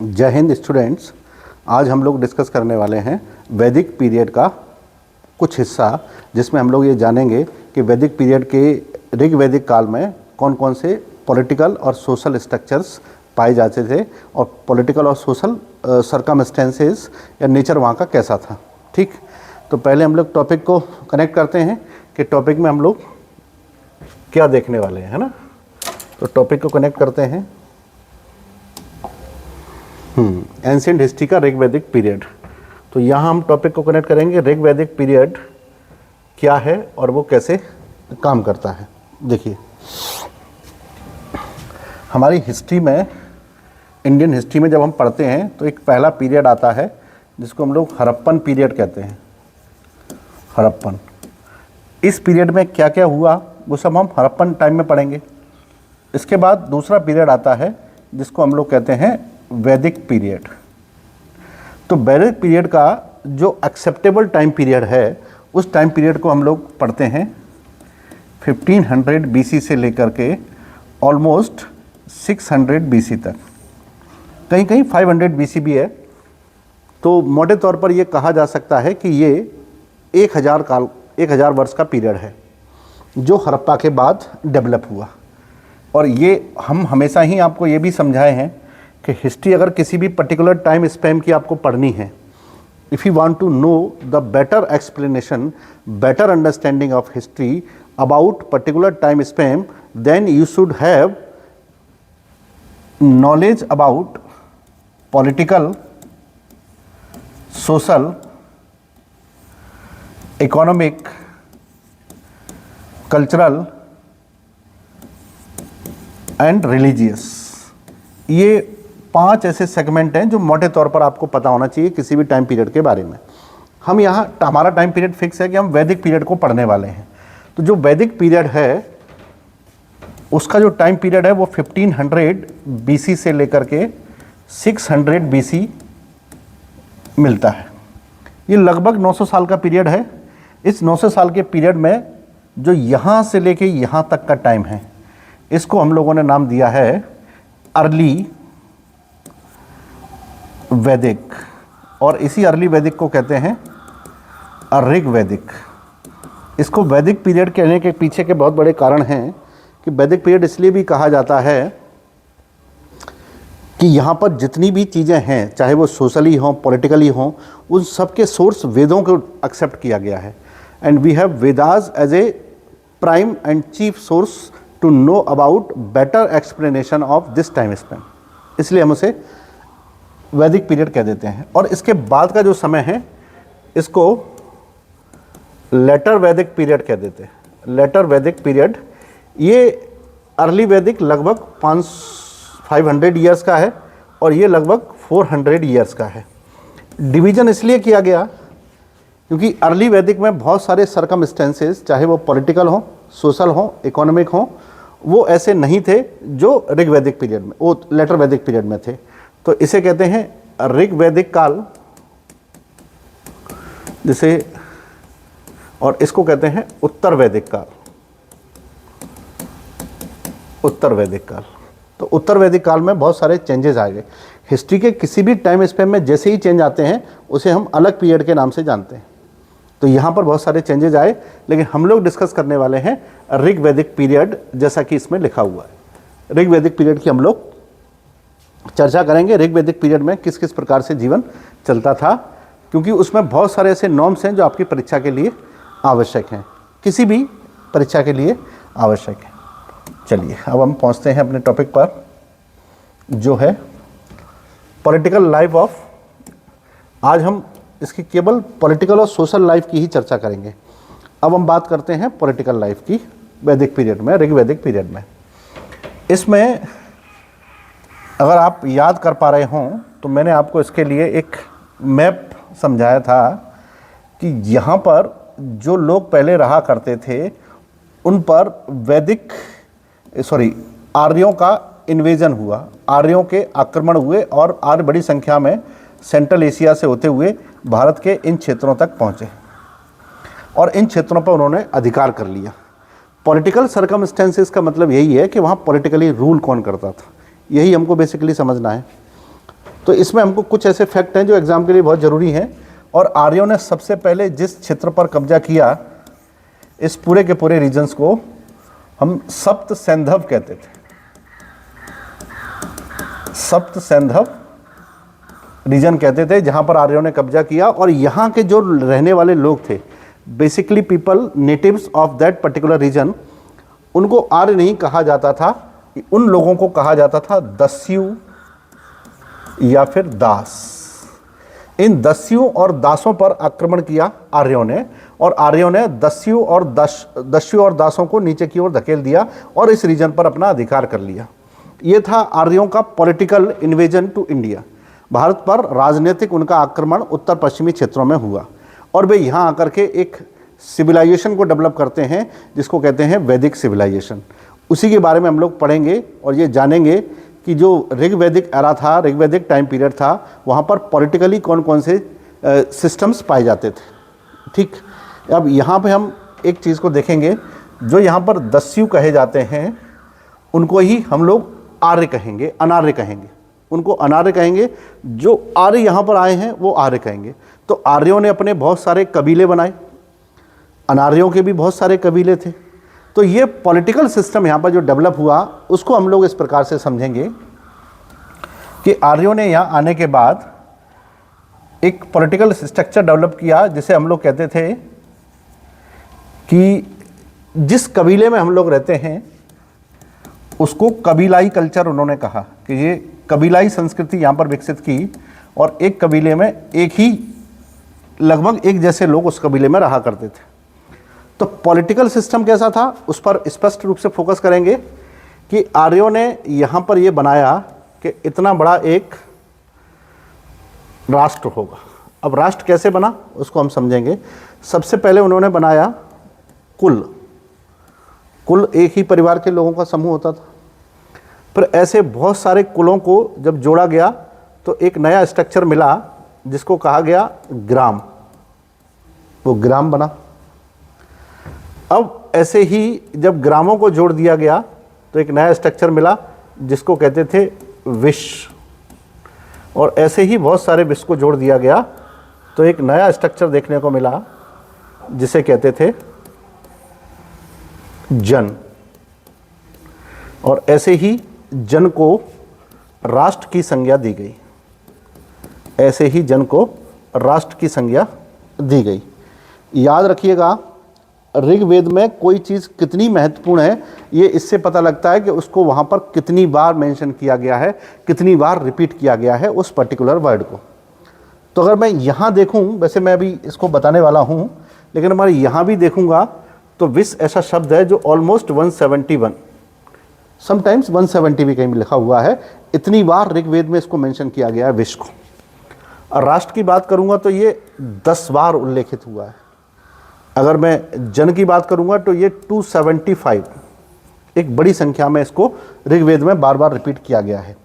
जय हिंद स्टूडेंट्स। आज हम लोग डिस्कस करने वाले हैं वैदिक पीरियड का कुछ हिस्सा, जिसमें हम लोग ये जानेंगे कि वैदिक पीरियड के ऋग वैदिक काल में कौन कौन से पॉलिटिकल और सोशल स्ट्रक्चर्स पाए जाते थे और पॉलिटिकल और सोशल सर्कमस्टेंसेस या नेचर वहाँ का कैसा था। ठीक, तो पहले हम लोग टॉपिक को कनेक्ट करते हैं कि टॉपिक में हम लोग क्या देखने वाले हैं, है ना। तो टॉपिक को कनेक्ट करते हैं। एंशिएंट हिस्ट्री का ऋग वैदिक पीरियड। तो यहाँ हम टॉपिक को कनेक्ट करेंगे ऋग वैदिक पीरियड क्या है और वो कैसे काम करता है। देखिए, हमारी हिस्ट्री में, इंडियन हिस्ट्री में जब हम पढ़ते हैं तो एक पहला पीरियड आता है जिसको हम लोग हड़प्पन पीरियड कहते हैं। हड़प्पन, इस पीरियड में क्या क्या हुआ वो सब हम हड़प्पन टाइम में पढ़ेंगे। इसके बाद दूसरा पीरियड आता है जिसको हम लोग कहते हैं वैदिक पीरियड। तो वैदिक पीरियड का जो एक्सेप्टेबल टाइम पीरियड है उस टाइम पीरियड को हम लोग पढ़ते हैं 1500 बीसी से लेकर के ऑलमोस्ट 600 बीसी तक, कहीं कहीं 500 बीसी भी है। तो मोटे तौर पर ये कहा जा सकता है कि ये 1000 वर्ष का पीरियड है जो हड़प्पा के बाद डेवलप हुआ। और ये हम हमेशा ही आपको ये भी समझाए हैं कि हिस्ट्री अगर किसी भी पर्टिकुलर टाइम स्पैन की आपको पढ़नी है, if you want to know the better explanation, better understanding of history about particular time span, then you should have knowledge about political, social, economic, cultural and religious. ये 5 ऐसे segment हैं जो मोटे तौर पर आपको पता होना चाहिए किसी भी टाइम पीरियड के बारे में। हम यहाँ, हमारा टाइम पीरियड फिक्स है कि हम वैदिक पीरियड को पढ़ने वाले हैं। तो जो वैदिक पीरियड है उसका जो टाइम पीरियड है वो 1500 बीसी से लेकर के 600 बीसी मिलता है। ये लगभग 900 साल का पीरियड है। इस 900 साल के पीरियड में जो यहाँ से लेके यहाँ तक का टाइम है, इसको हम लोगों ने नाम दिया है अर्ली वैदिक, और इसी अर्ली वैदिक को कहते हैं ऋग वैदिक। इसको वैदिक पीरियड कहने के पीछे के बहुत बड़े कारण हैं कि वैदिक पीरियड इसलिए भी कहा जाता है कि यहाँ पर जितनी भी चीज़ें हैं, चाहे वो सोशली हों, पॉलिटिकली हों, उन सब के सोर्स वेदों को एक्सेप्ट किया गया है। And we have Vedas as a prime and chief source to know about better explanation of this time span, इसलिए हम उसे वैदिक पीरियड कह देते हैं। और इसके बाद का जो समय है इसको लेटर वैदिक पीरियड कह देते हैं। लेटर वैदिक पीरियड, ये अर्ली वैदिक लगभग 500 ईयर्स का है और ये लगभग 400 ईयर्स का है। डिवीज़न इसलिए किया गया क्योंकि अर्ली वैदिक में बहुत सारे सर्कमस्टेंसेस, चाहे वो पॉलिटिकल हों, सोशल हों, इकोनॉमिक हों, वो ऐसे नहीं थे जो ऋग वैदिक पीरियड में, वो लेटर वैदिक पीरियड में थे। तो इसे कहते हैं ऋग वैदिक काल, जिसे, और इसको कहते हैं उत्तर वैदिक काल। उत्तर वैदिक काल, तो उत्तर वैदिक काल में बहुत सारे चेंजेस आ गए। हिस्ट्री के किसी भी टाइम स्पेन में जैसे ही चेंज आते हैं उसे हम अलग पीरियड के नाम से जानते हैं। तो यहाँ पर बहुत सारे चेंजेस आए, लेकिन हम लोग डिस्कस करने वाले हैं ऋग वैदिक पीरियड, जैसा कि इसमें लिखा हुआ है। ऋग वैदिक पीरियड की हम लोग चर्चा करेंगे। ऋग वैदिक पीरियड में किस किस प्रकार से जीवन चलता था, क्योंकि उसमें बहुत सारे ऐसे नॉर्म्स हैं जो आपकी परीक्षा के लिए आवश्यक हैं, किसी भी परीक्षा के लिए आवश्यक है। चलिए अब हम पहुंचते हैं अपने टॉपिक पर, जो है पॉलिटिकल लाइफ ऑफ। आज हम इसकी केवल पॉलिटिकल और सोशल लाइफ की ही चर्चा करेंगे। अब हम बात करते हैं पॉलिटिकल लाइफ की वैदिक पीरियड में, ऋग वैदिक पीरियड में। इसमें अगर आप याद कर पा रहे हों तो मैंने आपको इसके लिए एक मैप समझाया था कि यहाँ पर जो लोग पहले रहा करते थे उन पर आर्यों का इन्वेजन हुआ, आर्यों के आक्रमण हुए और आर्य बड़ी संख्या में सेंट्रल एशिया से होते हुए भारत के इन क्षेत्रों तक पहुँचे और इन क्षेत्रों पर उन्होंने अधिकार कर लिया। पॉलिटिकल सर्कमस्टेंसेस का मतलब यही है कि वहाँ पॉलिटिकली रूल कौन करता था, यही हमको बेसिकली समझना है। तो इसमें हमको कुछ ऐसे फैक्ट हैं जो एग्जाम के लिए बहुत ज़रूरी हैं। और आर्यों ने सबसे पहले जिस क्षेत्र पर कब्जा किया, इस पूरे के पूरे रीजन्स को हम सप्त सैंधव कहते थे। सप्त सैंधव रीजन कहते थे, जहाँ पर आर्यों ने कब्जा किया। और यहाँ के जो रहने वाले लोग थे, basically people natives of that particular region, उनको आर्य नहीं कहा जाता था, उन लोगों को कहा जाता था दस्यु या फिर दास। इन दस्युओं और दासों पर आक्रमण किया आर्यों ने, और आर्यों ने दस्यु और दासों को नीचे की ओर धकेल दिया और इस रीजन पर अपना अधिकार कर लिया। ये था आर्यों का political invasion to India. Bharat पर राजनीतिक उनका आक्रमण उत्तर पश्चिमी क्षेत्रों में हुआ और वे यहाँ आकर के एक सिविलाइजेशन को डेवलप करते हैं जिसको कहते हैं वैदिक सिविलाइजेशन। उसी के बारे में हम लोग पढ़ेंगे और ये जानेंगे कि जो ऋग्वैदिक एरा था, ऋग्वैदिक टाइम पीरियड था, वहाँ पर पॉलिटिकली कौन कौन से सिस्टम्स पाए जाते थे। ठीक, अब यहाँ पे हम एक चीज़ को देखेंगे, जो यहाँ पर दस्यु कहे जाते हैं उनको ही हम लोग आर्य कहेंगे, अनार्य कहेंगे। उनको अनार्य कहेंगे, जो आर्य यहाँ पर आए हैं वो आर्य कहेंगे। तो आर्यों ने अपने बहुत सारे कबीले बनाए, अनार्यों के भी बहुत सारे कबीले थे। तो ये पॉलिटिकल सिस्टम यहाँ पर जो डेवलप हुआ उसको हम लोग इस प्रकार से समझेंगे कि आर्यों ने यहाँ आने के बाद एक पॉलिटिकल स्ट्रक्चर डेवलप किया, जिसे हम लोग कहते थे कि जिस कबीले में हम लोग रहते हैं उसको कबीलाई कल्चर उन्होंने कहा, कि ये कबीलाई संस्कृति यहाँ पर विकसित की और एक कबीले में एक ही लगभग एक जैसे लोग उस कबीले में रहा करते थे। तो पॉलिटिकल सिस्टम कैसा था उस पर स्पष्ट रूप से फोकस करेंगे कि आर्यों ने यहाँ पर ये बनाया कि इतना बड़ा एक राष्ट्र होगा। अब राष्ट्र कैसे बना उसको हम समझेंगे। सबसे पहले उन्होंने बनाया कुल। कुल एक ही परिवार के लोगों का समूह होता था, फिर ऐसे बहुत सारे कुलों को जब जोड़ा गया तो एक नया स्ट्रक्चर मिला जिसको कहा गया ग्राम। वो ग्राम बना। अब ऐसे ही जब ग्रामों को जोड़ दिया गया तो एक नया स्ट्रक्चर मिला जिसको कहते थे विश्व, और ऐसे ही बहुत सारे विश्व को जोड़ दिया गया तो एक नया स्ट्रक्चर देखने को मिला जिसे कहते थे जन। और ऐसे ही जन को राष्ट्र की संज्ञा दी गई। ऐसे ही जन को राष्ट्र की संज्ञा दी गई। याद रखिएगा, ऋग्वेद में कोई चीज़ कितनी महत्वपूर्ण है ये इससे पता लगता है कि उसको वहाँ पर कितनी बार मेंशन किया गया है, कितनी बार रिपीट किया गया है उस पर्टिकुलर वर्ड को। तो अगर मैं यहाँ देखूँ, वैसे मैं अभी इसको बताने वाला हूँ, लेकिन हमारे यहाँ भी देखूँगा तो विश्व ऐसा शब्द है जो ऑलमोस्ट 171, समटाइम्स 170 भी कहीं लिखा हुआ है। इतनी बार ऋग्वेद में इसको मेंशन किया गया है विश्व को। और राष्ट्र की बात करूँगा तो ये 10 बार उल्लेखित हुआ है। अगर मैं जन की बात करूंगा तो ये 275, एक बड़ी संख्या में इसको ऋग्वेद में बार बार रिपीट किया गया है।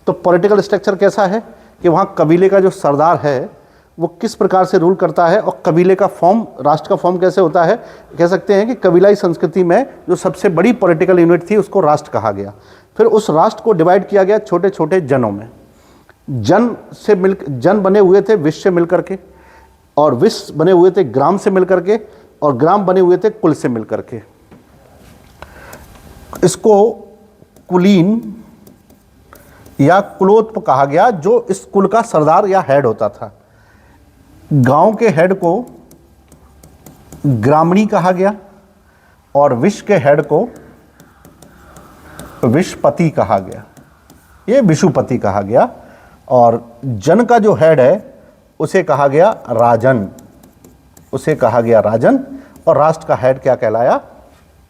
तो पॉलिटिकल स्ट्रक्चर कैसा है कि वहाँ कबीले का जो सरदार है वो किस प्रकार से रूल करता है, और कबीले का फॉर्म, राष्ट्र का फॉर्म कैसे होता है। कह सकते हैं कि कबीलाई संस्कृति में जो सबसे बड़ी पॉलिटिकल यूनिट थी उसको राष्ट्र कहा गया। फिर उस राष्ट्र को डिवाइड किया गया छोटे छोटे जनों में। जन बने हुए थे विश्व से मिलकर के, और विश्व बने हुए थे ग्राम से मिलकर के, और ग्राम बने हुए थे कुल से मिलकर के। इसको कुलीन या कुलोत्प कहा गया, जो इस कुल का सरदार या हेड होता था। गांव के हेड को ग्रामणी कहा गया और विश्व के हेड को विश्वपति कहा गया, ये विशुपति कहा गया। और जन का जो हेड है उसे कहा गया राजन, उसे कहा गया राजन। और राष्ट्र का हेड क्या कहलाया,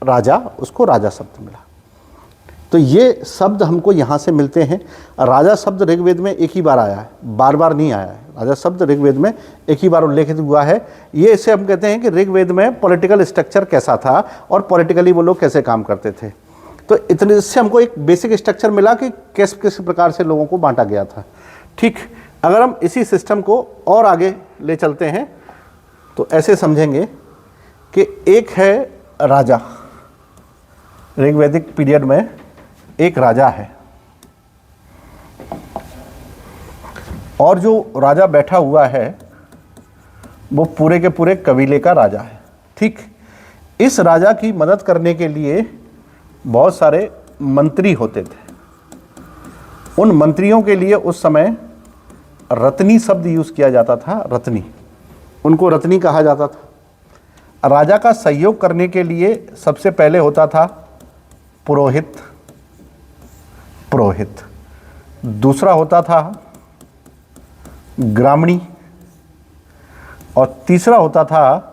राजा, उसको राजा शब्द मिला। तो ये शब्द हमको यहाँ से मिलते हैं। राजा शब्द ऋग्वेद में एक ही बार आया है, बार बार नहीं आया है। राजा शब्द ऋग्वेद में एक ही बार उल्लेखित हुआ है। ये इसे हम कहते हैं कि ऋग्वेद में पॉलिटिकल स्ट्रक्चर कैसा था और पॉलिटिकली वो लोग कैसे काम करते थे। तो इतने इससे हमको एक बेसिक स्ट्रक्चर मिला कि किस प्रकार से लोगों को बांटा गया था। ठीक, अगर हम इसी सिस्टम को और आगे ले चलते हैं तो ऐसे समझेंगे कि एक है राजा, ऋग्वैदिक पीरियड में एक राजा है। और जो राजा बैठा हुआ है वो पूरे के पूरे कबीले का राजा है। ठीक, इस राजा की मदद करने के लिए बहुत सारे मंत्री होते थे। उन मंत्रियों के लिए उस समय रत्नी शब्द यूज़ किया जाता था, रत्नी, उनको रत्नी कहा जाता था। राजा का सहयोग करने के लिए सबसे पहले होता था पुरोहित, पुरोहित, दूसरा होता था ग्रामणी, और तीसरा होता था,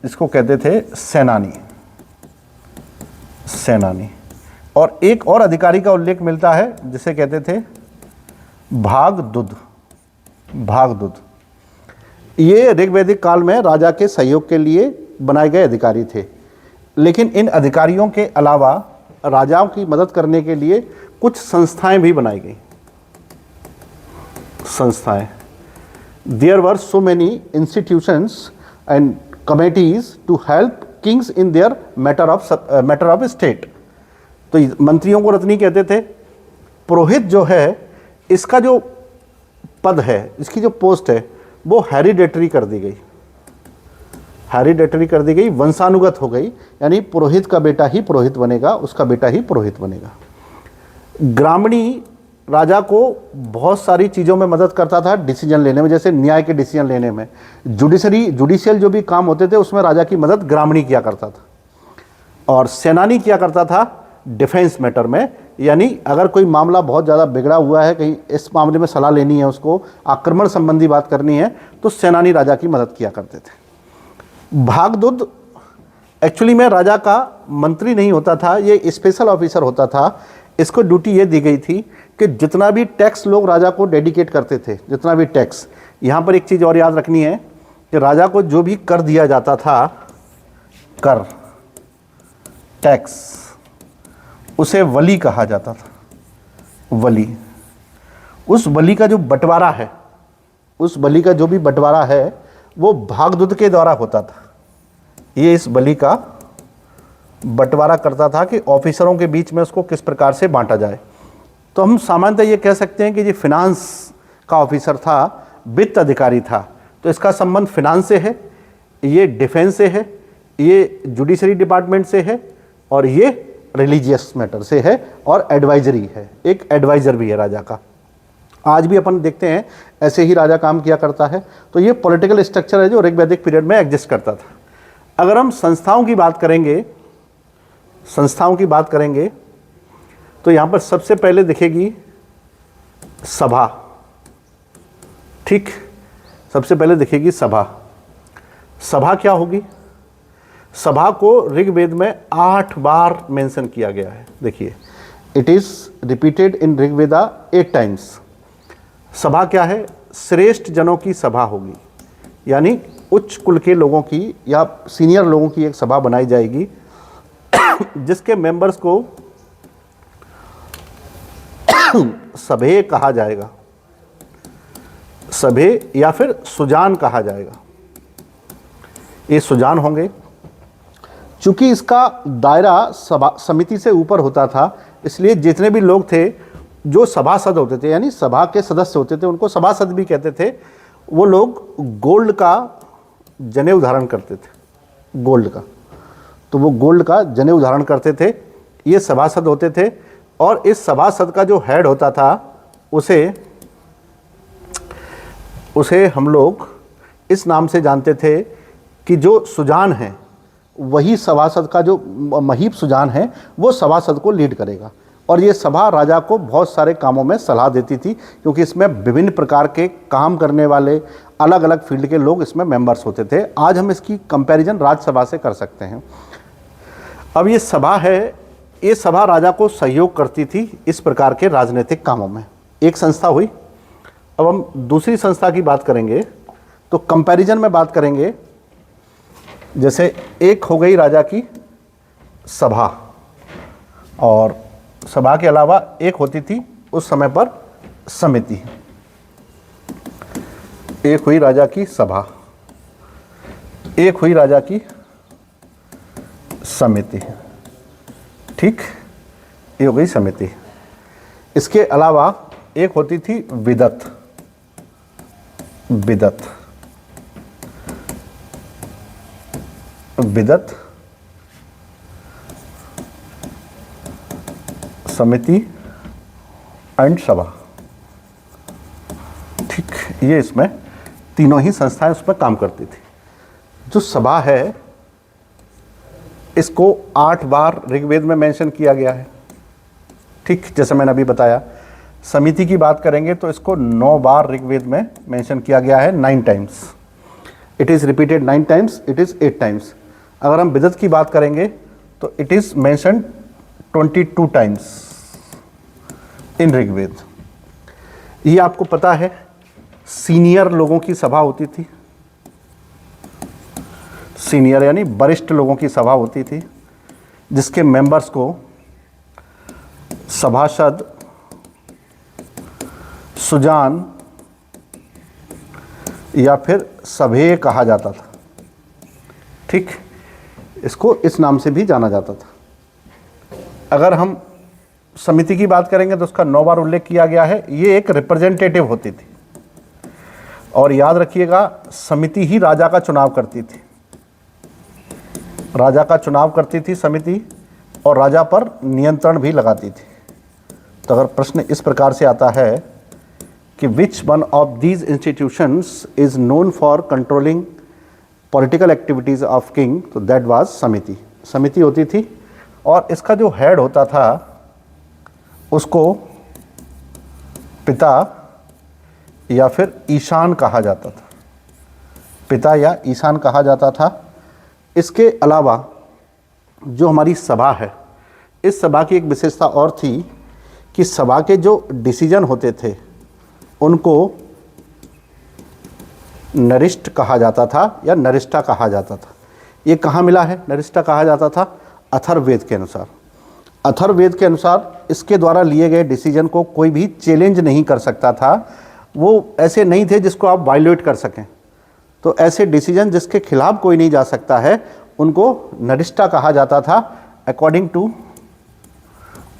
इसको कहते थे सेनानी, सेनानी। और एक और अधिकारी का उल्लेख मिलता है जिसे कहते थे भागदूत, भागदूत। ये ऋग्वैदिक काल में राजा के सहयोग के लिए बनाए गए अधिकारी थे। लेकिन इन अधिकारियों के अलावा राजाओं की मदद करने के लिए कुछ संस्थाएं भी बनाई गई, संस्थाएं। There were so many institutions and committees to help kings in their matter of state। तो मंत्रियों को रत्नी कहते थे। पुरोहित जो है, इसका जो पद है, इसकी जो पोस्ट है, वो हेरिडेटरी कर दी गई, हेरिडेटरी कर दी गई, वंशानुगत हो गई। यानी पुरोहित का बेटा ही पुरोहित बनेगा, उसका बेटा ही पुरोहित बनेगा। ग्रामणी राजा को बहुत सारी चीज़ों में मदद करता था, डिसीजन लेने में, जैसे न्याय के डिसीजन लेने में। जुडिशियल जो भी काम होते थे उसमें राजा की मदद ग्रामणी किया करता था। और सेनानी किया करता था डिफेंस मैटर में, यानी अगर कोई मामला बहुत ज़्यादा बिगड़ा हुआ है, कहीं इस मामले में सलाह लेनी है, उसको आक्रमण संबंधी बात करनी है, तो सेनानी राजा की मदद किया करते थे। भागदूत एक्चुअली में राजा का मंत्री नहीं होता था, ये स्पेशल ऑफिसर होता था। इसको ड्यूटी ये दी गई थी कि जितना भी टैक्स लोग राजा को डेडिकेट करते थे, जितना भी टैक्स, यहाँ पर एक चीज़ और याद रखनी है कि राजा को जो भी कर दिया जाता था, कर, टैक्स, उसे वली कहा जाता था, वली। उस वली का जो बंटवारा है, उस बलि का जो भी बंटवारा है वो भागदूत के द्वारा होता था। ये इस बलि का बंटवारा करता था कि ऑफिसरों के बीच में उसको किस प्रकार से बांटा जाए। तो हम सामान्यतः ये कह सकते हैं कि ये फिनांस का ऑफिसर था, वित्त अधिकारी था। तो इसका संबंध फिनांस से है, ये डिफेंस से है, ये जुडिशरी डिपार्टमेंट से है, और ये रिलीजियस मैटर से है, और एडवाइजरी है, एक एडवाइज़र भी है राजा का। आज भी अपन देखते हैं ऐसे ही राजा काम किया करता है। तो ये पॉलिटिकल स्ट्रक्चर है जो ऋग्वैदिक पीरियड में एग्जिस्ट करता था। अगर हम संस्थाओं की बात करेंगे, संस्थाओं की बात करेंगे तो यहाँ पर सबसे पहले दिखेगी सभा। ठीक, सबसे पहले दिखेगी सभा। सभा क्या होगी? सभा को ऋग्वेद में 8 बार मेंशन किया गया है। देखिए, it is repeated in Rigveda 8 times. सभा क्या है? श्रेष्ठ जनों की सभा होगी, यानी उच्च कुल के लोगों की या सीनियर लोगों की एक सभा बनाई जाएगी जिसके मेंबर्स को सभे कहा जाएगा, सभे या फिर सुजान कहा जाएगा। ये सुजान होंगे। चूंकि इसका दायरा सभा समिति से ऊपर होता था, इसलिए जितने भी लोग थे जो सभासद होते थे, यानी सभा के सदस्य होते थे, उनको सभासद भी कहते थे। वो लोग गोल्ड का जनेऊ धारण करते थे, गोल्ड का। तो वो गोल्ड का जनेऊ धारण करते थे, ये सभासद होते थे। और इस सभासद का जो हेड होता था उसे हम लोग इस नाम से जानते थे कि जो सुजान है वही सभासद का, जो महीप सुजान है वो सभासद को लीड करेगा। और ये सभा राजा को बहुत सारे कामों में सलाह देती थी, क्योंकि इसमें विभिन्न प्रकार के काम करने वाले अलग अलग फील्ड के लोग इसमें मेंबर्स होते थे। आज हम इसकी कंपैरिजन राजसभा से कर सकते हैं। अब ये सभा है, ये सभा राजा को सहयोग करती थी इस प्रकार के राजनीतिक कामों में। एक संस्था हुई। अब हम दूसरी संस्था की बात करेंगे तो कंपैरिजन में बात करेंगे। जैसे एक हो गई राजा की सभा, और सभा के अलावा एक होती थी उस समय पर समिति। एक हुई राजा की सभा, एक हुई राजा की समिति। ठीक, ये हो गई समिति। इसके अलावा एक होती थी विदत, विदत, विदत समिति एंड सभा। ठीक, ये इसमें तीनों ही संस्थाएं उसमें काम करती थी। जो सभा है इसको 8 बार ऋग्वेद में मेंशन किया गया है। ठीक, जैसे मैंने अभी बताया। समिति की बात करेंगे तो इसको 9 बार ऋग्वेद में मेंशन किया गया है, 9 times. It is repeated 9 times, it is 8 times. अगर हम विदत की बात करेंगे तो it is mention 22 times in Rigveda. ये आपको पता है सीनियर लोगों की सभा होती थी, सीनियर यानी वरिष्ठ लोगों की सभा होती थी, जिसके मेंबर्स को सभासद, सुजान या फिर सभेय कहा जाता था। ठीक, इसको इस नाम से भी जाना जाता था। अगर हम समिति की बात करेंगे तो उसका 9 बार उल्लेख किया गया है। ये एक रिप्रेजेंटेटिव होती थी, और याद रखिएगा समिति ही राजा का चुनाव करती थी। राजा का चुनाव करती थी समिति, और राजा पर नियंत्रण भी लगाती थी। तो अगर प्रश्न इस प्रकार से आता है कि which one of these institutions is known for controlling political activities of king, तो दैट वाज समिति। समिति होती थी, और इसका जो हेड होता था उसको पिता या फिर ईशान कहा जाता था। पिता या ईशान कहा जाता था। इसके अलावा जो हमारी सभा है, इस सभा की एक विशेषता और थी कि सभा के जो डिसीजन होते थे उनको नरिष्ठ कहा जाता था या नरिष्ठा कहा जाता था। ये कहाँ मिला है नरिष्ठा कहा जाता था? अथर्ववेद के अनुसार। अथर्ववेद के अनुसार इसके द्वारा लिए गए डिसीजन को कोई भी चैलेंज नहीं कर सकता था। वो ऐसे नहीं थे जिसको आप वायलेट कर सकें। तो ऐसे डिसीजन जिसके खिलाफ कोई नहीं जा सकता है उनको नरिष्ठा कहा जाता था अकॉर्डिंग टू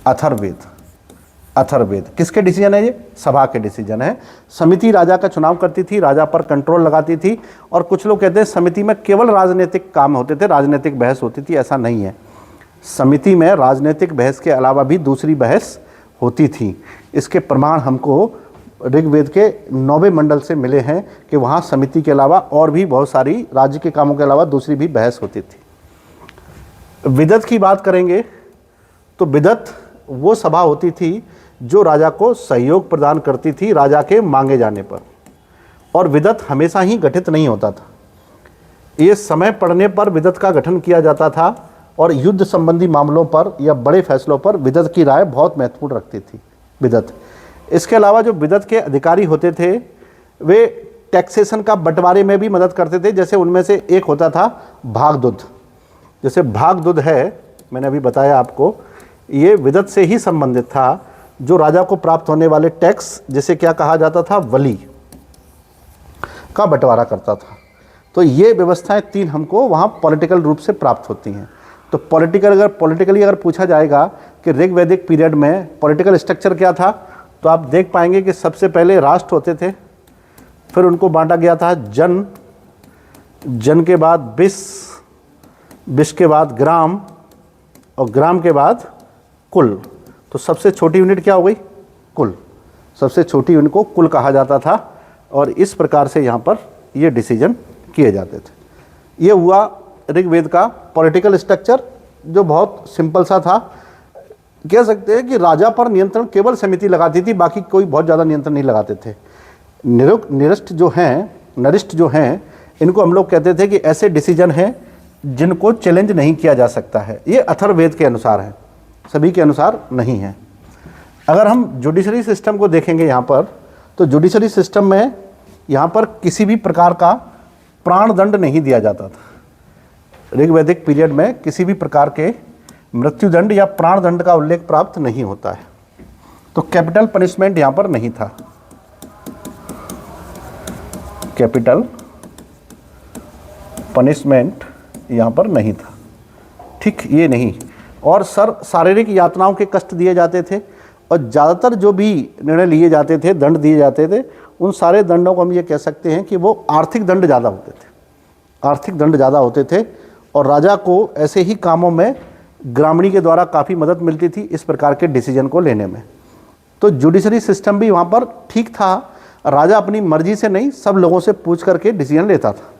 अथर्ववेद। अथर्ववेद किसके डिसीजन है? ये सभा के डिसीजन है। समिति राजा का चुनाव करती थी, राजा पर कंट्रोल लगाती थी, और कुछ लोग कहते हैं समिति में केवल राजनीतिक काम होते थे, राजनीतिक बहस होती थी। ऐसा नहीं है। समिति में राजनीतिक बहस के अलावा भी दूसरी बहस होती थी। इसके प्रमाण हमको ऋग्वेद के 9वें मंडल से मिले हैं कि वहाँ समिति के अलावा और भी बहुत सारी राज्य के कामों के अलावा दूसरी भी बहस होती थी। विदत की बात करेंगे तो विदत वो सभा होती थी जो राजा को सहयोग प्रदान करती थी राजा के मांगे जाने पर, और विदत हमेशा ही गठित नहीं होता था। ये समय पड़ने पर विदत का गठन किया जाता था, और युद्ध संबंधी मामलों पर या बड़े फैसलों पर विदत की राय बहुत महत्वपूर्ण रखती थी विदत। इसके अलावा जो विदत के अधिकारी होते थे वे टैक्सेशन का बंटवारे में भी मदद करते थे। जैसे उनमें से एक होता था भागदुद। जैसे भागदुद है, मैंने अभी बताया आपको, ये विदत से ही संबंधित था। जो राजा को प्राप्त होने वाले टैक्स, जिसे क्या कहा जाता था, वली, का बंटवारा करता था। तो ये व्यवस्थाएं 3 हमको वहाँ पॉलिटिकल रूप से प्राप्त होती हैं। तो पॉलिटिकली अगर पूछा जाएगा कि ऋग्वैदिक पीरियड में पॉलिटिकल स्ट्रक्चर क्या था, तो आप देख पाएंगे कि सबसे पहले राष्ट्र होते थे, फिर उनको बांटा गया था जन, जन के बाद विश, विश के बाद ग्राम, और ग्राम के बाद कुल। तो सबसे छोटी यूनिट क्या हो गई? कुल। सबसे छोटी यूनिट को कुल कहा जाता था, और इस प्रकार से यहाँ पर ये डिसीजन किए जाते थे। ये हुआ ऋग्वेद का पॉलिटिकल स्ट्रक्चर, जो बहुत सिंपल सा था। कह सकते हैं कि राजा पर नियंत्रण केवल समिति लगाती थी, बाकी कोई बहुत ज़्यादा नियंत्रण नहीं लगाते थे। नरिष्ठ जो हैं, इनको हम लोग कहते थे कि ऐसे डिसीजन हैं जिनको चैलेंज नहीं किया जा सकता है। ये अथर्ववेद के अनुसार है, सभी के अनुसार नहीं है। अगर हम जुडिशरी सिस्टम को देखेंगे यहाँ पर, तो जुडिशरी सिस्टम में यहाँ पर किसी भी प्रकार का प्राण दंड नहीं दिया जाता था। ऋग्वैदिक पीरियड में किसी भी प्रकार के मृत्युदंड या प्राण दंड का उल्लेख प्राप्त नहीं होता है। तो कैपिटल पनिशमेंट यहाँ पर नहीं था, कैपिटल पनिशमेंट यहाँ पर नहीं था। ठीक, ये नहीं। और शारीरिक यातनाओं के कष्ट दिए जाते थे, और ज़्यादातर जो भी निर्णय लिए जाते थे, दंड दिए जाते थे, उन सारे दंडों को हम ये कह सकते हैं कि वो आर्थिक दंड ज़्यादा होते थे, आर्थिक दंड ज़्यादा होते थे। और राजा को ऐसे ही कामों में ग्रामणी के द्वारा काफ़ी मदद मिलती थी इस प्रकार के डिसीजन को लेने में। तो जुडिशरी सिस्टम भी वहाँ पर ठीक था, राजा अपनी मर्जी से नहीं, सब लोगों से पूछ करके डिसीजन लेता था।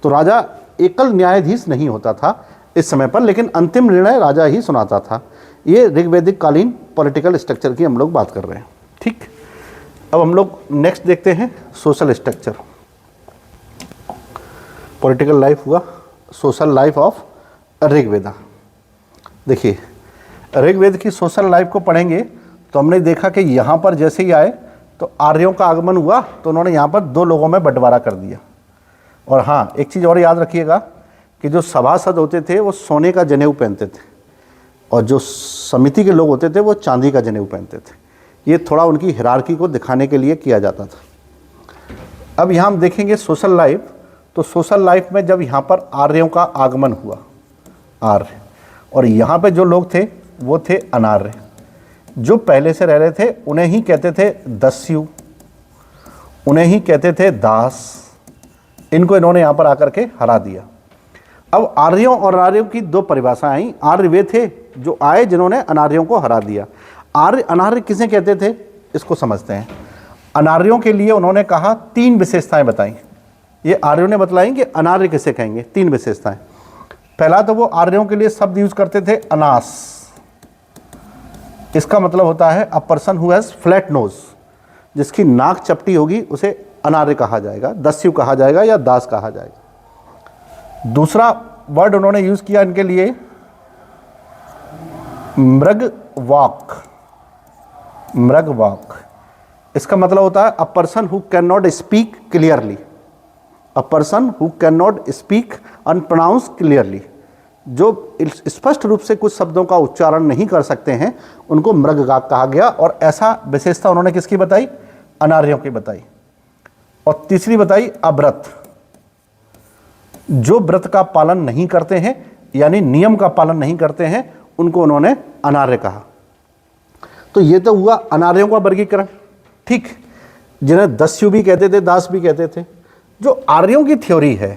तो राजा एकल न्यायाधीश नहीं होता था इस समय पर, लेकिन अंतिम निर्णय राजा ही सुनाता था। ये ऋग्वैदिक कालीन पॉलिटिकल स्ट्रक्चर की हम लोग बात कर रहे हैं। ठीक, अब हम लोग नेक्स्ट देखते हैं सोशल स्ट्रक्चर। पॉलिटिकल लाइफ हुआ, सोशल लाइफ ऑफ ऋग्वेदा। देखिए, ऋग्वेद की सोशल लाइफ को पढ़ेंगे तो हमने देखा कि यहाँ पर जैसे ही आए तो आर्यों का आगमन हुआ तो उन्होंने यहाँ पर दो लोगों में बंटवारा कर दिया। और हाँ, एक चीज़ और याद रखिएगा कि जो सभासद होते थे वो सोने का जनेऊ पहनते थे और जो समिति के लोग होते थे वो चांदी का जनेऊ पहनते थे। ये थोड़ा उनकी हिरार्की को दिखाने के लिए किया जाता था। अब यहाँ हम देखेंगे सोशल लाइफ। तो सोशल लाइफ में जब यहाँ पर आर्यों का आगमन हुआ, आर्य, और यहाँ पे जो लोग थे वो थे अनार्य। जो पहले से रह रहे थे उन्हें ही कहते थे दस्यु, उन्हें ही कहते थे दास। इनको इन्होंने यहाँ पर आकर के हरा दिया। अब आर्यों और अनार्यों की दो परिभाषाएं आई। आर्य वे थे जो आए जिन्होंने अनार्यों को हरा दिया। आर्य अनार्य किसे कहते थे इसको समझते हैं। अनार्यों के लिए उन्होंने कहा, तीन विशेषताएं बताई। ये आर्यों ने बतलाई कि अनार्य किसे कहेंगे, तीन विशेषताएं। पहला तो वो आर्यों के लिए शब्द यूज करते थे अनास। इसका मतलब होता है a person who has flat knows, जिसकी नाक चपटी होगी उसे अनार्य कहा जाएगा, दस्यु कहा जाएगा या दास कहा जाएगा। दूसरा वर्ड उन्होंने यूज किया इनके लिए मृगवाक। मृगवाक इसका मतलब होता है a person who can not speak clearly, a person who can not speak unpronounce clearly. जो स्पष्ट रूप से कुछ शब्दों का उच्चारण नहीं कर सकते हैं उनको मृगवाक कहा गया। और ऐसा विशेषता उन्होंने किसकी बताई, अनार्यों की बताई। और तीसरी बताई अव्रत, जो व्रत का पालन नहीं करते हैं यानी नियम का पालन नहीं करते हैं उनको उन्होंने अनार्य कहा। तो ये तो हुआ अनार्यों का वर्गीकरण। ठीक, जिन्हें दस्यु भी कहते थे, दास भी कहते थे। जो आर्यों की थ्योरी है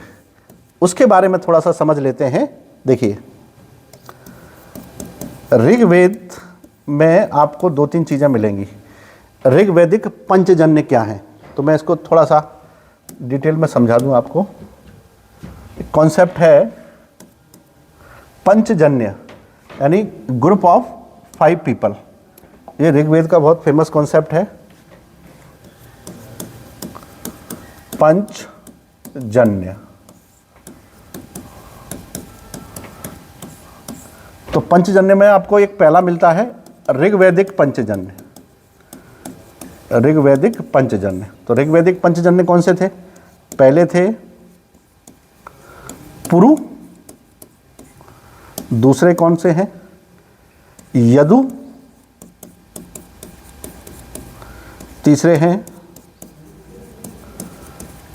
उसके बारे में थोड़ा सा समझ लेते हैं। देखिए, ऋग्वेद में आपको दो तीन चीज़ें मिलेंगी। ऋग्वैदिक पंचजन्य क्या है, तो मैं इसको थोड़ा सा डिटेल में समझा दूं आपको। कॉन्सेप्ट है पंचजन्य, यानी ग्रुप ऑफ 5 पीपल। ये ऋग्वेद का बहुत फेमस कॉन्सेप्ट है, पंचजन्य। तो पंचजन्य में आपको एक पहला मिलता है ऋग्वैदिक पंचजन्य। ऋग्वैदिक पंचजन्य, तो ऋग्वैदिक पंचजन्य कौन से थे? पहले थे पुरु, दूसरे कौन से हैं? यदु, तीसरे हैं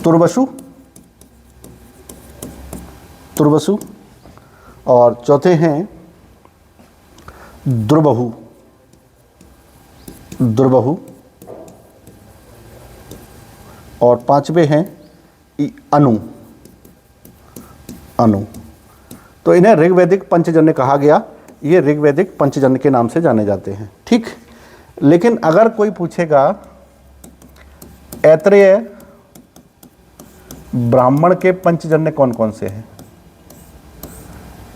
तुर्वसु, तुर्वसु, और चौथे हैं द्रुबहु, द्रुबहु, और पांचवे हैं अनु, अनु। तो इन्हें ऋग्वैदिक पंचजन्य कहा गया। ये ऋग्वैदिक पंचजन्य के नाम से जाने जाते हैं। ठीक, लेकिन अगर कोई पूछेगा ऐत्रेय ब्राह्मण के पंचजन्य कौन कौन से हैं,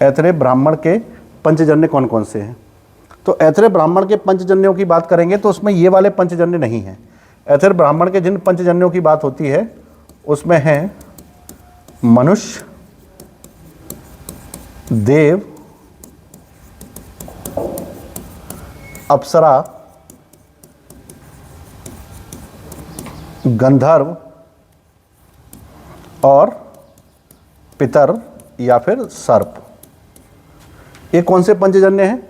ऐत्रेय ब्राह्मण के पंचजन्य कौन कौन से हैं, तो ऐत्रेय ब्राह्मण के पंचजन्यों की बात करेंगे तो उसमें ये वाले पंचजन्य नहीं हैं। ऐत्रेय ब्राह्मण के जिन पंचजन्यों की बात होती है उसमें हैं मनुष्य, देव, अप्सरा, गंधर्व और पितर या फिर सर्प। ये कौन से पंचजन्य हैं?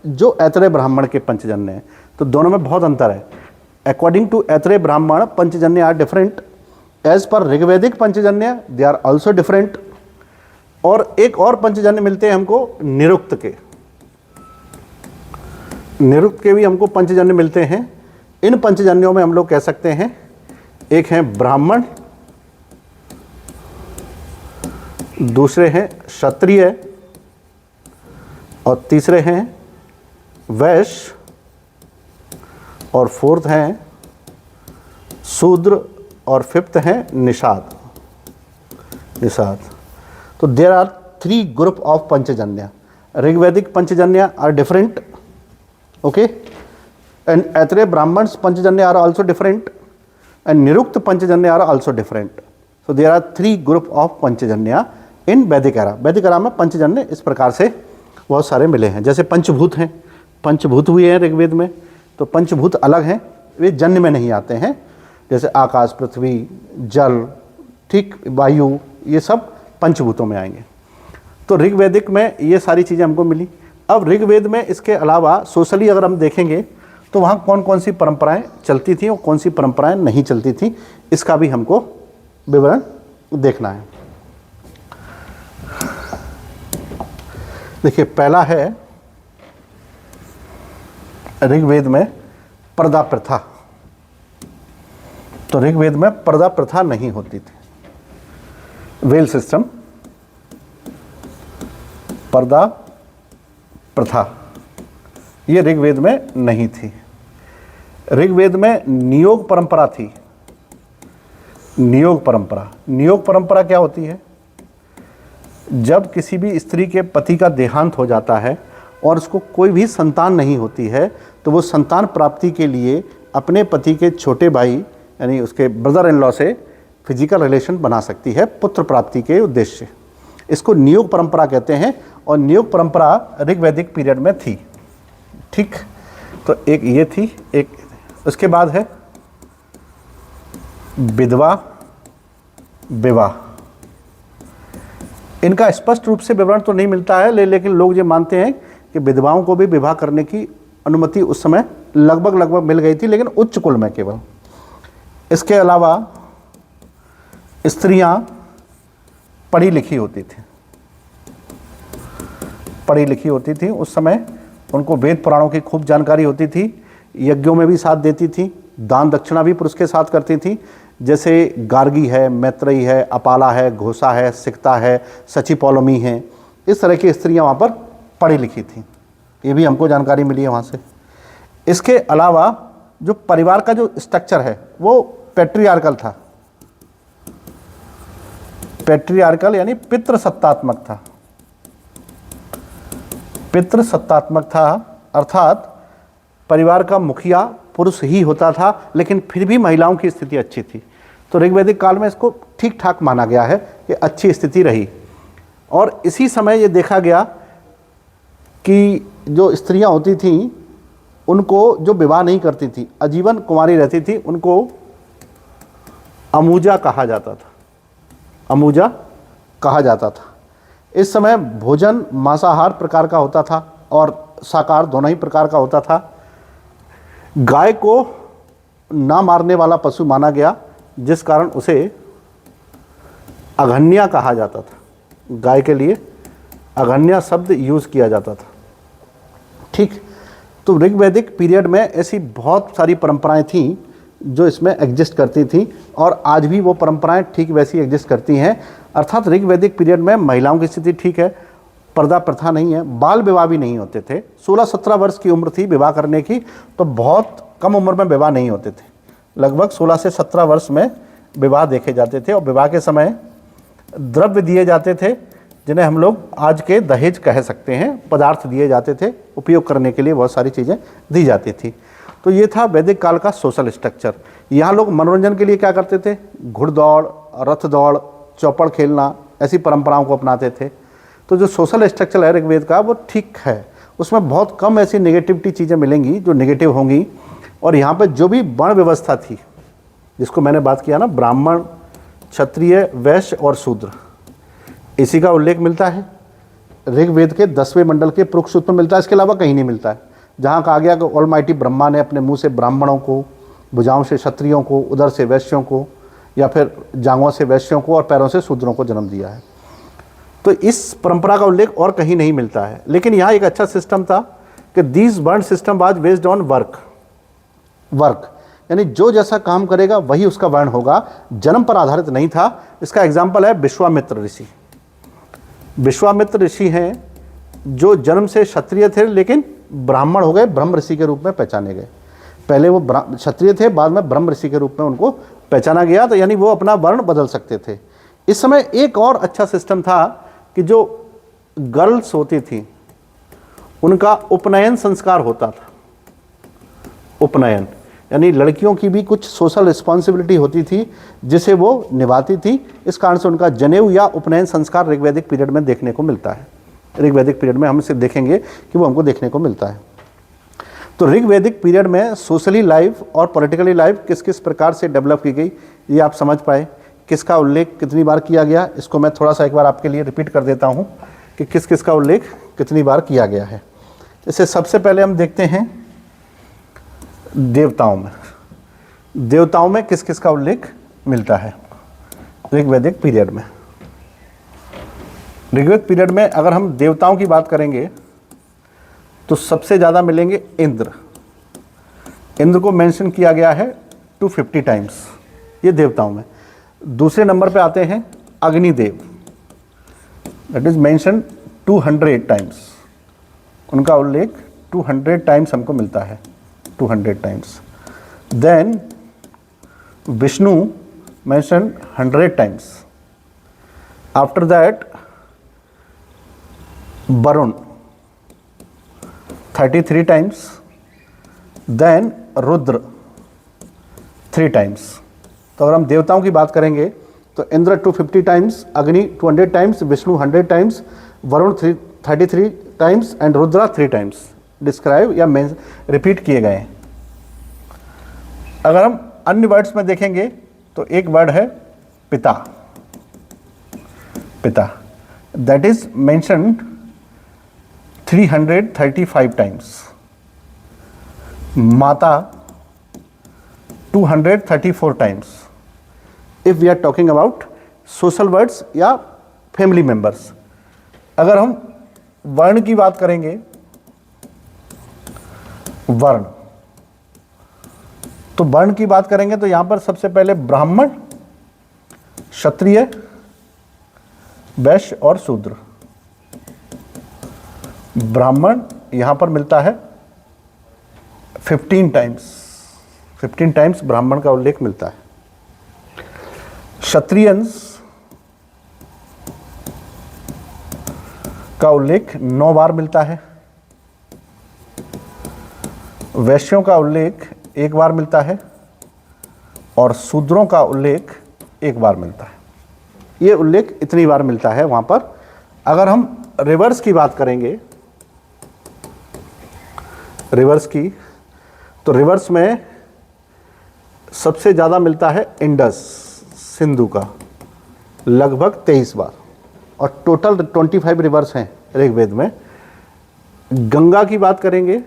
जो ऐत्रेय ब्राह्मण के पंचजन्य हैं। तो दोनों में बहुत अंतर है। अकॉर्डिंग टू ऐत्रेय ब्राह्मण Panchajanya are different, as per Rigvedic Panchajanya they are also different. और एक और पंचजन्य मिलते हैं हमको निरुक्त के। निरुक्त के भी हमको पंचजन्य मिलते हैं। इन पंचजन्यों में हम लोग कह सकते हैं, एक हैं ब्राह्मण, दूसरे हैं क्षत्रिय और तीसरे हैं वैश्य और फोर्थ हैं शूद्र और फिफ्थ हैं निषाद। तो there are 3 group of Panchajanya. Rigvedic Panchajanya are different, okay, and Aitareya Brahmanas Panchajanya are also different and Nirukta Panchajanya are also different. So there are 3 group of Panchajanya in Vedic era. वैदिक एरा में पंचजन्य इस प्रकार से बहुत सारे मिले हैं। जैसे पंचभूत हैं, पंचभूत हुए हैं ऋग्वेद में, तो पंचभूत अलग हैं, वे जन्य में नहीं आते हैं। जैसे आकाश, पृथ्वी, जल, ठीक, वायु, ये सब पंचभूतों में आएंगे। तो ऋग्वैदिक में ये सारी चीज़ें हमको मिली। अब ऋग्वेद में इसके अलावा सोशली अगर हम देखेंगे तो वहाँ कौन कौन सी परंपराएं चलती थी और कौन सी परंपराएं नहीं चलती थी, इसका भी हमको विवरण देखना है। देखिए, पहला है ऋग्वेद में पर्दा प्रथा। तो ऋग्वेद में पर्दा प्रथा नहीं होती थी। वेल सिस्टम, पर्दा प्रथा, ये ऋग्वेद में नहीं थी। ऋग्वेद में नियोग परंपरा थी। नियोग परंपरा, नियोग परंपरा क्या होती है? जब किसी भी स्त्री के पति का देहांत हो जाता है और उसको कोई भी संतान नहीं होती है, तो वो संतान प्राप्ति के लिए अपने पति के छोटे भाई यानी उसके ब्रदर इन लॉ से फिजिकल रिलेशन बना सकती है पुत्र प्राप्ति के उद्देश्य से। इसको नियोग परंपरा कहते हैं और नियोग परंपरा ऋग्वैदिक पीरियड में थी। ठीक, तो एक ये थी, एक उसके बाद है विधवा विवाह। इनका स्पष्ट रूप से विवरण तो नहीं मिलता है, लेकिन लोग ये मानते हैं कि विधवाओं को भी विवाह करने की अनुमति उस समय लगभग मिल गई थी, लेकिन उच्च कुल में केवल। इसके अलावा स्त्रियां पढ़ी लिखी होती थी, पढ़ी लिखी होती थी उस समय, उनको वेद पुराणों की खूब जानकारी होती थी, यज्ञों में भी साथ देती थी, दान दक्षिणा भी पुरुष के साथ करती थी। जैसे गार्गी है, मैत्रेयी है, अपाला है, घोषा है, सिकता है, सचिपौलमी है, इस तरह की स्त्रियां वहाँ पर पढ़ी लिखी थी। ये भी हमको जानकारी मिली है वहाँ से। इसके अलावा जो परिवार का जो स्ट्रक्चर है वो पैट्रियार्कल था। पैट्रियार्कल यानी पितृसत्तात्मक था। पितृसत्तात्मक था अर्थात परिवार का मुखिया पुरुष ही होता था, लेकिन फिर भी महिलाओं की स्थिति अच्छी थी। तो ऋग्वैदिक काल में इसको ठीक ठाक माना गया है कि अच्छी स्थिति रही। और इसी समय ये देखा गया कि जो स्त्रियां होती थीं उनको जो विवाह नहीं करती थी, आजीवन कुंवारी रहती थी, उनको अमूजा कहा जाता था। अमूजा कहा जाता था। इस समय भोजन मांसाहार प्रकार का होता था और शाकाहार दोनों ही प्रकार का होता था। गाय को ना मारने वाला पशु माना गया, जिस कारण उसे अघन्या कहा जाता था। गाय के लिए अघन्या शब्द यूज़ किया जाता था। ठीक, तो ऋग्वैदिक पीरियड में ऐसी बहुत सारी परंपराएं थीं जो इसमें एग्जिस्ट करती थी और आज भी वो परंपराएं ठीक वैसी एग्जिस्ट करती हैं। अर्थात ऋग्वैदिक पीरियड में महिलाओं की स्थिति ठीक है, पर्दा प्रथा नहीं है, बाल विवाह भी नहीं होते थे। 16-17 वर्ष की उम्र थी विवाह करने की, तो बहुत कम उम्र में विवाह नहीं होते थे। लगभग 16 से 17 वर्ष में विवाह देखे जाते थे और विवाह के समय द्रव्य दिए जाते थे, जिन्हें हम लोग आज के दहेज कह सकते हैं। पदार्थ दिए जाते थे, उपयोग करने के लिए बहुत सारी चीज़ें दी जाती थी। तो ये था वैदिक काल का सोशल स्ट्रक्चर। यहाँ लोग मनोरंजन के लिए क्या करते थे? घुड़दौड़, रथ दौड़, चौपड़ खेलना, ऐसी परंपराओं को अपनाते थे। तो जो सोशल स्ट्रक्चर है ऋग्वेद का वो ठीक है, उसमें बहुत कम ऐसी नेगेटिविटी चीज़ें मिलेंगी जो नेगेटिव होंगी। और यहाँ पे जो भी वर्ण व्यवस्था थी, जिसको मैंने बात किया ना, ब्राह्मण, क्षत्रिय, वैश्य और शूद्र, इसी का उल्लेख मिलता है ऋग्वेद के 10वें मंडल के पुरुष सूक्त में मिलता है। इसके अलावा कहीं नहीं मिलता है। जहाँ कहा गया कि ऑलमाइटी ब्रह्मा ने अपने मुंह से ब्राह्मणों को, भुजाओं से क्षत्रियों को, उदर से वैश्यों को, या फिर जांघों से वैश्यों को और पैरों से शूद्रों को जन्म दिया है। तो इस परंपरा का उल्लेख और कहीं नहीं मिलता है। लेकिन यहाँ एक अच्छा सिस्टम था कि दिस वर्ण system was based on work, यानी जो जैसा काम करेगा वही उसका वर्ण होगा, जन्म पर आधारित नहीं था। इसका एग्जाम्पल है विश्वामित्र ऋषि। विश्वामित्र ऋषि हैं जो जन्म से क्षत्रिय थे लेकिन ब्राह्मण हो गए, ब्रह्म ऋषि के रूप में पहचाने गए। पहले वो क्षत्रिय थे, बाद में ब्रह्म ऋषि के रूप में उनको पहचाना गया, तो यानी वो अपना वर्ण बदल सकते थे। इस समय एक और अच्छा सिस्टम था कि जो गर्ल्स होती थी उनका उपनयन संस्कार होता था। उपनयन यानी लड़कियों की भी कुछ सोशल रिस्पॉन्सिबिलिटी होती थी जिसे वो निभाती थी। इस कारण से उनका जनेऊ या उपनयन संस्कार ऋग्वैदिक पीरियड में देखने को मिलता है। ऋग्वैदिक पीरियड में हम इसे देखेंगे कि वो हमको देखने को मिलता है। तो ऋग्वैदिक पीरियड में सोशली लाइफ और पॉलिटिकली लाइफ किस किस प्रकार से डेवलप की गई ये आप समझ पाए। किसका उल्लेख कितनी बार किया गया, इसको मैं थोड़ा सा एक बार आपके लिए रिपीट कर देता हूँ कि किस किस का उल्लेख कितनी बार किया गया है। जैसे सबसे पहले हम देखते हैं देवताओं में। देवताओं में किस किस का उल्लेख मिलता है ऋग्वैदिक पीरियड में। ऋग्वेद पीरियड में अगर हम देवताओं की बात करेंगे तो सबसे ज़्यादा मिलेंगे इंद्र। इंद्र को मेंशन किया गया है 250 टाइम्स, ये देवताओं में। दूसरे नंबर पे आते हैं Agnidev, that is mention 200 times. उनका उल्लेख 200 टाइम्स हमको मिलता है, 200 times. Then Vishnu mention 100 times. After that Varun 33 times. Then Rudra 3 times. तो अगर हम देवताओं की बात करेंगे तो इंद्र 250 टाइम्स, अग्नि 200 times, Vishnu 100 times, Varun 33 times and Rudra 3 times describe या रिपीट किए गए हैं। अगर हम अन्य वर्ड्स में देखेंगे तो एक वर्ड है पिता। पिता दैट इज मेंशन्ड 335 टाइम्स। माता 234 times. If we are talking about social words या फैमिली मेंबर्स। अगर हम वर्ण की बात करेंगे, वर्ण, तो वर्ण की बात करेंगे तो यहां पर सबसे पहले ब्राह्मण, क्षत्रिय, वैश्य और शूद्र। ब्राह्मण यहां पर मिलता है 15 टाइम्स, 15 टाइम्स ब्राह्मण का उल्लेख मिलता है। क्षत्रियंस का उल्लेख 9 बार मिलता है। वैश्यों का उल्लेख 1 बार मिलता है और शूद्रों का उल्लेख 1 बार मिलता है। ये उल्लेख इतनी बार मिलता है वहां पर। अगर हम रिवर्स की बात करेंगे, रिवर्स की, तो रिवर्स में सबसे ज़्यादा मिलता है इंडस, सिंधु का, लगभग 23 बार, और टोटल 25 रिवर्स हैं ऋग्वेद में। गंगा की बात करेंगे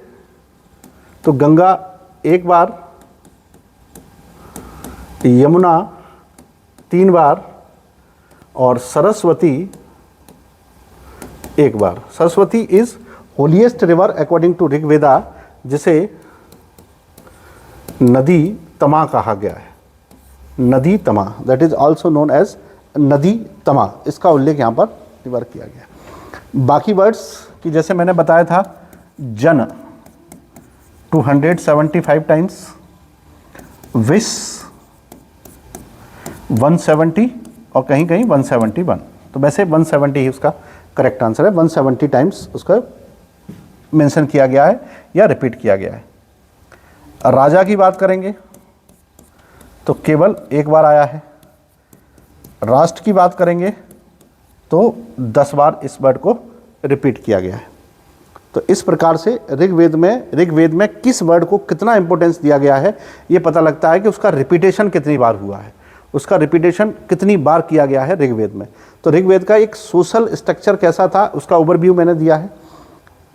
तो गंगा 1 बार, यमुना 3 बार और सरस्वती 1 बार। Saraswati is holiest river according to Rigveda, जिसे नदी तमा कहा गया है। Naditama, that is also known as Naditama, इसका उल्लेख यहाँ पर रिवर किया गया। बाकी वर्ड्स की जैसे मैंने बताया था, जन 275 टाइम्स, विश 170 और कहीं कहीं 171, तो वैसे 170 ही उसका करेक्ट आंसर है। 170 टाइम्स उसका मेंशन किया गया है या रिपीट किया गया है। राजा की बात करेंगे तो केवल 1 बार आया है। राष्ट्र की बात करेंगे तो 10 बार इस वर्ड को रिपीट किया गया है। तो इस प्रकार से ऋग्वेद में किस वर्ड को कितना इंपॉर्टेंस दिया गया है ये पता लगता है कि उसका रिपीटेशन कितनी बार हुआ है, उसका रिपीटेशन कितनी बार किया गया है ऋग्वेद में। तो ऋग्वेद का एक सोशल स्ट्रक्चर कैसा था उसका ओवरव्यू मैंने दिया है,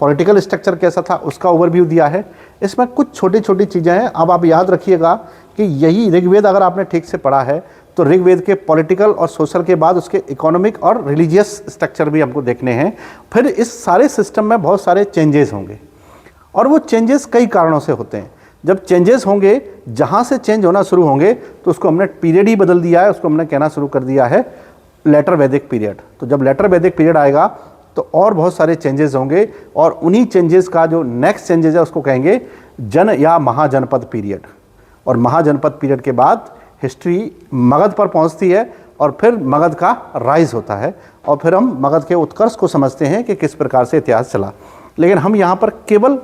पॉलिटिकल स्ट्रक्चर कैसा था उसका ओवरव्यू दिया है। इसमें कुछ छोटी छोटी चीज़ें हैं। अब आप याद रखिएगा कि यही ऋग्वेद अगर आपने ठीक से पढ़ा है तो ऋग्वेद के पॉलिटिकल और सोशल के बाद उसके इकोनॉमिक और रिलीजियस स्ट्रक्चर भी हमको देखने हैं। फिर इस सारे सिस्टम में बहुत सारे चेंजेस होंगे और वो चेंजेस कई कारणों से होते हैं। जब चेंजेस होंगे, जहाँ से चेंज होना शुरू होंगे, तो उसको हमने पीरियड ही बदल दिया है, उसको हमने कहना शुरू कर दिया है लेटर वैदिक पीरियड। तो जब लेटर वैदिक पीरियड आएगा तो और बहुत सारे चेंजेस होंगे, और उन्हीं चेंजेस का जो नेक्स्ट चेंजेस है उसको कहेंगे जन या महाजनपद पीरियड। और महाजनपद पीरियड के बाद हिस्ट्री मगध पर पहुंचती है, और फिर मगध का राइज होता है, और फिर हम मगध के उत्कर्ष को समझते हैं कि किस प्रकार से इतिहास चला। लेकिन हम यहाँ पर केवल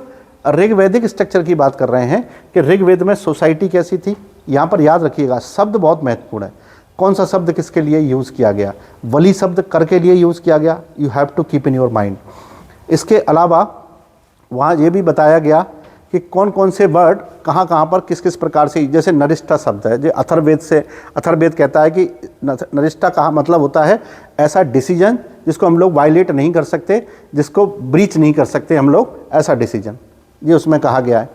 ऋग्वैदिक स्ट्रक्चर की बात कर रहे हैं कि ऋग्वेद में सोसाइटी कैसी थी। यहाँ पर याद रखिएगा, शब्द बहुत महत्वपूर्ण है। कौन सा शब्द किसके लिए यूज़ किया गया? वली शब्द कर के लिए यूज़ किया गया, you have to keep in your mind. इसके अलावा वहाँ ये भी बताया गया कि कौन कौन से वर्ड कहाँ कहाँ पर किस किस प्रकार से, जैसे नरिष्ठा शब्द है जो अथर्ववेद कहता है कि नरिष्ठा का मतलब होता है ऐसा डिसीजन जिसको हम लोग वायलेट नहीं कर सकते, जिसको ब्रीच नहीं कर सकते हम लोग, ऐसा डिसीजन ये उसमें कहा गया है।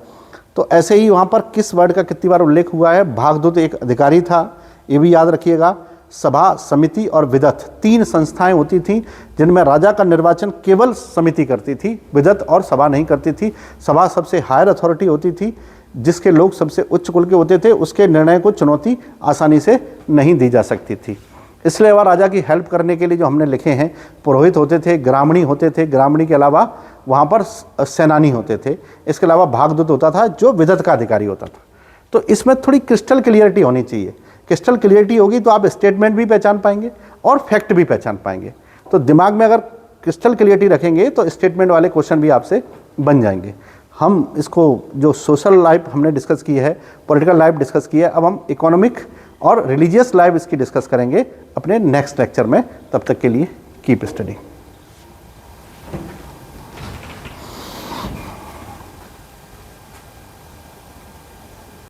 तो ऐसे ही वहाँ पर किस वर्ड का कितनी बार उल्लेख हुआ है? भागदूत एक अधिकारी था, ये भी याद रखिएगा। सभा, समिति और विदत, 3 संस्थाएं होती थीं जिनमें राजा का निर्वाचन केवल समिति करती थी, विदत और सभा नहीं करती थी। सभा सबसे हायर अथॉरिटी होती थी, जिसके लोग सबसे उच्च कुल के होते थे, उसके निर्णय को चुनौती आसानी से नहीं दी जा सकती थी। इसलिए वह राजा की हेल्प करने के लिए जो हमने लिखे हैं, पुरोहित होते थे, ग्रामणी होते थे, ग्रामणी के अलावा वहाँ पर सेनानी होते थे, इसके अलावा भागदूत होता था जो विदत का अधिकारी होता था। तो इसमें थोड़ी क्रिस्टल क्लियरिटी होनी चाहिए। क्रिस्टल क्लियरिटी होगी तो आप स्टेटमेंट भी पहचान पाएंगे और फैक्ट भी पहचान पाएंगे। तो दिमाग में अगर क्रिस्टल क्लियरिटी रखेंगे तो स्टेटमेंट वाले क्वेश्चन भी आपसे बन जाएंगे। हम इसको जो सोशल लाइफ हमने डिस्कस की है, पॉलिटिकल लाइफ डिस्कस की है, अब हम इकोनॉमिक और रिलीजियस लाइफ इसकी डिस्कस करेंगे अपने नेक्स्ट लेक्चर में। तब तक के लिए कीप स्टडी।